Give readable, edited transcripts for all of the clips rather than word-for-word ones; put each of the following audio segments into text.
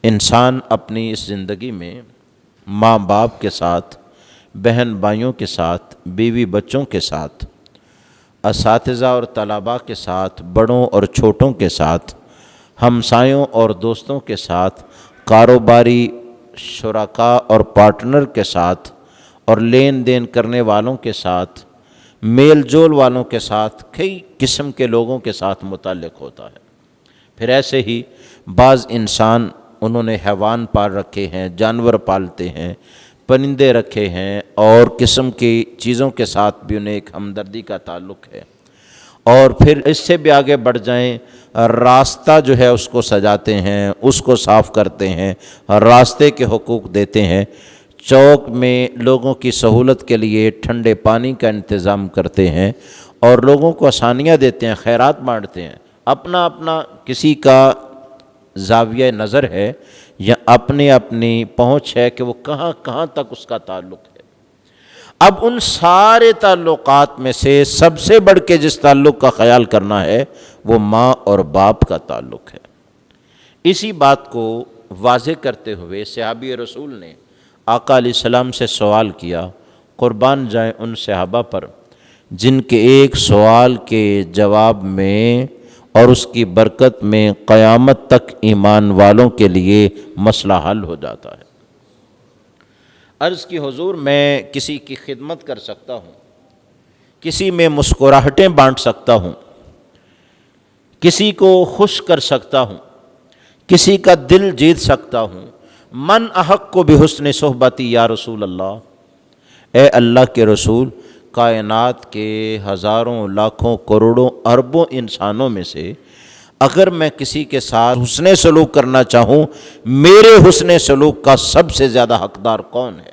انسان اپنی اس زندگی میں ماں باپ کے ساتھ، بہن بھائیوں کے ساتھ، بیوی بچوں کے ساتھ، اساتذہ اور طلباء کے ساتھ، بڑوں اور چھوٹوں کے ساتھ، ہمسایوں اور دوستوں کے ساتھ، کاروباری شرکاء اور پارٹنر کے ساتھ، اور لین دین کرنے والوں کے ساتھ، میل جول والوں کے ساتھ، کئی قسم کے لوگوں کے ساتھ متعلق ہوتا ہے۔ پھر ایسے ہی بعض انسان انہوں نے حیوان پال رکھے ہیں، جانور پالتے ہیں، پرندے رکھے ہیں، اور قسم کی چیزوں کے ساتھ بھی انہیں ایک ہمدردی کا تعلق ہے۔ اور پھر اس سے بھی آگے بڑھ جائیں، راستہ جو ہے اس کو سجاتے ہیں، اس کو صاف کرتے ہیں، راستے کے حقوق دیتے ہیں، چوک میں لوگوں کی سہولت کے لیے ٹھنڈے پانی کا انتظام کرتے ہیں، اور لوگوں کو آسانیاں دیتے ہیں، خیرات بانٹتے ہیں۔ اپنا اپنا کسی کا زاویہ نظر ہے یا اپنی اپنی پہنچ ہے کہ وہ کہاں کہاں تک اس کا تعلق ہے۔ اب ان سارے تعلقات میں سے سب سے بڑھ کے جس تعلق کا خیال کرنا ہے وہ ماں اور باپ کا تعلق ہے۔ اسی بات کو واضح کرتے ہوئے صحابی رسول نے آقا علیہ السلام سے سوال کیا، قربان جائیں ان صحابہ پر جن کے ایک سوال کے جواب میں اور اس کی برکت میں قیامت تک ایمان والوں کے لیے مسئلہ حل ہو جاتا ہے۔ عرض کی حضور، میں کسی کی خدمت کر سکتا ہوں، کسی میں مسکراہٹیں بانٹ سکتا ہوں، کسی کو خوش کر سکتا ہوں، کسی کا دل جیت سکتا ہوں۔ من احق بحسن صحبتی یا رسول اللہ، اے اللہ کے رسول، کائنات کے ہزاروں لاکھوں کروڑوں اربوں انسانوں میں سے اگر میں کسی کے ساتھ حسن سلوک کرنا چاہوں، میرے حسن سلوک کا سب سے زیادہ حقدار کون ہے؟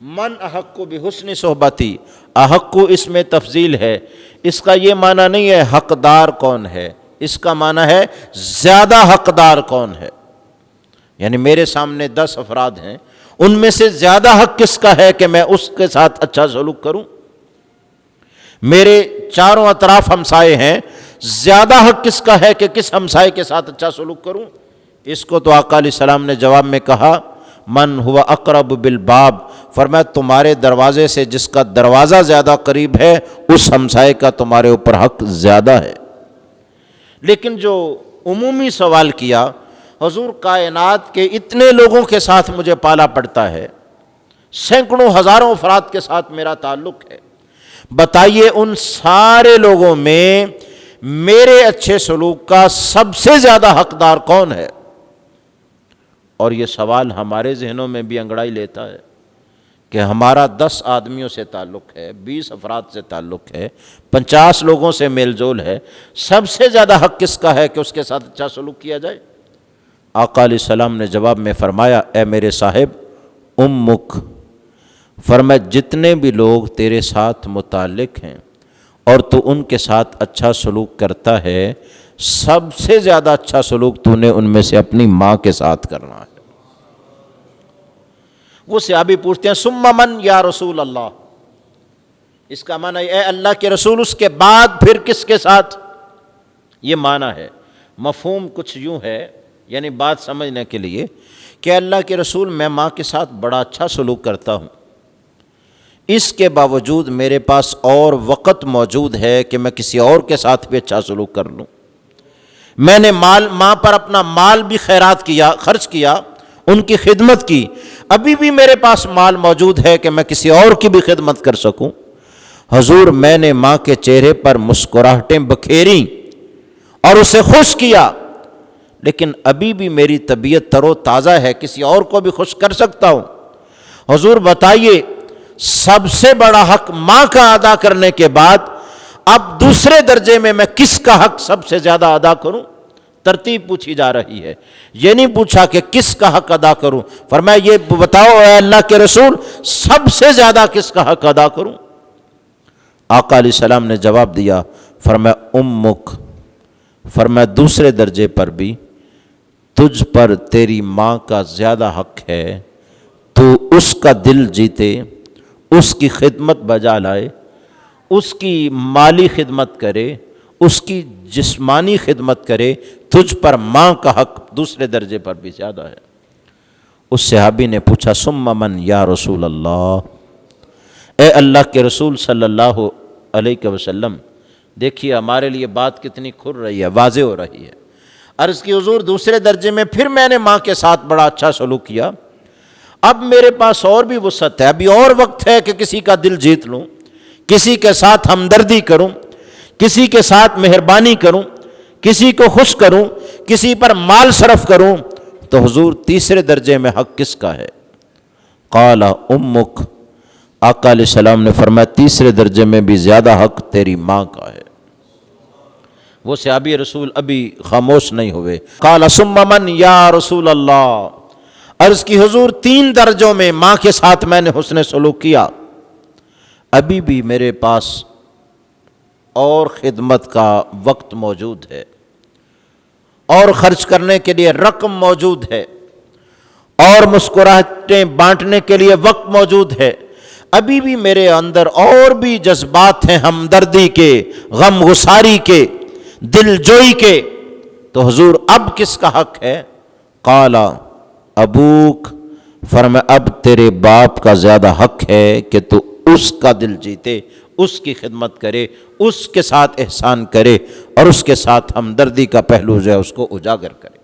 من احق بحسن صحبتی، احق اس میں تفضیل ہے، اس کا یہ معنی نہیں ہے حقدار کون ہے، اس کا معنی ہے زیادہ حقدار کون ہے۔ یعنی میرے سامنے 10 افراد ہیں، ان میں سے زیادہ حق کس کا ہے کہ میں اس کے ساتھ اچھا سلوک کروں؟ میرے چاروں اطراف ہمسائے ہیں، زیادہ حق کس کا ہے کہ کس ہمسائے کے ساتھ اچھا سلوک کروں؟ اس کو تو آقا علیہ السلام نے جواب میں کہا، من ہوا اقرب بالباب، فرمایا تمہارے دروازے سے جس کا دروازہ زیادہ قریب ہے اس ہمسائے کا تمہارے اوپر حق زیادہ ہے۔ لیکن جو عمومی سوال کیا، حضور کائنات کے اتنے لوگوں کے ساتھ مجھے پالا پڑتا ہے، سینکڑوں ہزاروں افراد کے ساتھ میرا تعلق ہے، بتائیے ان سارے لوگوں میں میرے اچھے سلوک کا سب سے زیادہ حقدار کون ہے؟ اور یہ سوال ہمارے ذہنوں میں بھی انگڑائی لیتا ہے کہ ہمارا 10 آدمیوں سے تعلق ہے، 20 افراد سے تعلق ہے، 50 لوگوں سے میل جول ہے، سب سے زیادہ حق کس کا ہے کہ اس کے ساتھ اچھا سلوک کیا جائے؟ آقا علیہ السلام نے جواب میں فرمایا، اے میرے صاحب، امک، فرمایا جتنے بھی لوگ تیرے ساتھ متعلق ہیں اور تو ان کے ساتھ اچھا سلوک کرتا ہے، سب سے زیادہ اچھا سلوک تو نے ان میں سے اپنی ماں کے ساتھ کرنا ہے۔ وہ صحابی پوچھتے ہیں ثم من یا رسول اللہ، اس کا معنی اے اللہ کے رسول اس کے بعد پھر کس کے ساتھ؟ یہ معنی ہے، مفہوم کچھ یوں ہے، یعنی بات سمجھنے کے لیے کہ اللہ کے رسول میں ماں کے ساتھ بڑا اچھا سلوک کرتا ہوں، اس کے باوجود میرے پاس اور وقت موجود ہے کہ میں کسی اور کے ساتھ بھی اچھا سلوک کر لوں۔ میں نے ماں پر اپنا مال بھی خیرات کیا، خرچ کیا، ان کی خدمت کی، ابھی بھی میرے پاس مال موجود ہے کہ میں کسی اور کی بھی خدمت کر سکوں۔ حضور میں نے ماں کے چہرے پر مسکراہٹیں بکھیریں اور اسے خوش کیا، لیکن ابھی بھی میری طبیعت تر و تازہ ہے، کسی اور کو بھی خوش کر سکتا ہوں۔ حضور بتائیے سب سے بڑا حق ماں کا ادا کرنے کے بعد اب دوسرے درجے میں کس کا حق سب سے زیادہ ادا کروں؟ ترتیب پوچھی جا رہی ہے، یہ نہیں پوچھا کہ کس کا حق ادا کروں، فرمایا یہ بتاؤ اے اللہ کے رسول سب سے زیادہ کس کا حق ادا کروں؟ آقا علیہ السلام نے جواب دیا، فرمایا امک، فرمایا دوسرے درجے پر بھی تجھ پر تیری ماں کا زیادہ حق ہے، تو اس کا دل جیتے، اس کی خدمت بجا لائے، اس کی مالی خدمت کرے، اس کی جسمانی خدمت کرے، تجھ پر ماں کا حق دوسرے درجے پر بھی زیادہ ہے۔ اس صحابی نے پوچھا ثم من یا رسول اللہ، اے اللہ کے رسول صلی اللہ علیہ وسلم، دیکھیے ہمارے لیے بات کتنی کھل رہی ہے، واضح ہو رہی ہے۔ عرض کی حضور دوسرے درجے میں پھر میں نے ماں کے ساتھ بڑا اچھا سلوک کیا، اب میرے پاس اور بھی وسعت ہے، ابھی اور وقت ہے کہ کسی کا دل جیت لوں، کسی کے ساتھ ہمدردی کروں، کسی کے ساتھ مہربانی کروں، کسی کو خوش کروں، کسی پر مال صرف کروں۔ تو حضور تیسرے درجے میں حق کس کا ہے؟ قال امک، آقا علیہ السلام نے فرمایا تیسرے درجے میں بھی زیادہ حق تیری ماں کا ہے۔ وہ صحابی رسول ابھی خاموش نہیں ہوئے۔ قال ثم من یا رسول اللہ، عرض کی حضور 3 درجوں میں ماں کے ساتھ میں نے حسن سلوک کیا، ابھی بھی میرے پاس اور خدمت کا وقت موجود ہے، اور خرچ کرنے کے لیے رقم موجود ہے، اور مسکراہٹیں بانٹنے کے لیے وقت موجود ہے، ابھی بھی میرے اندر اور بھی جذبات ہیں، ہمدردی کے، غم گساری کے، دل جوئی کے۔ تو حضور اب کس کا حق ہے؟ قال ابوک، فرمایا اب تیرے باپ کا زیادہ حق ہے کہ تو اس کا دل جیتے، اس کی خدمت کرے، اس کے ساتھ احسان کرے، اور اس کے ساتھ ہمدردی کا پہلو جو ہے اس کو اجاگر کرے۔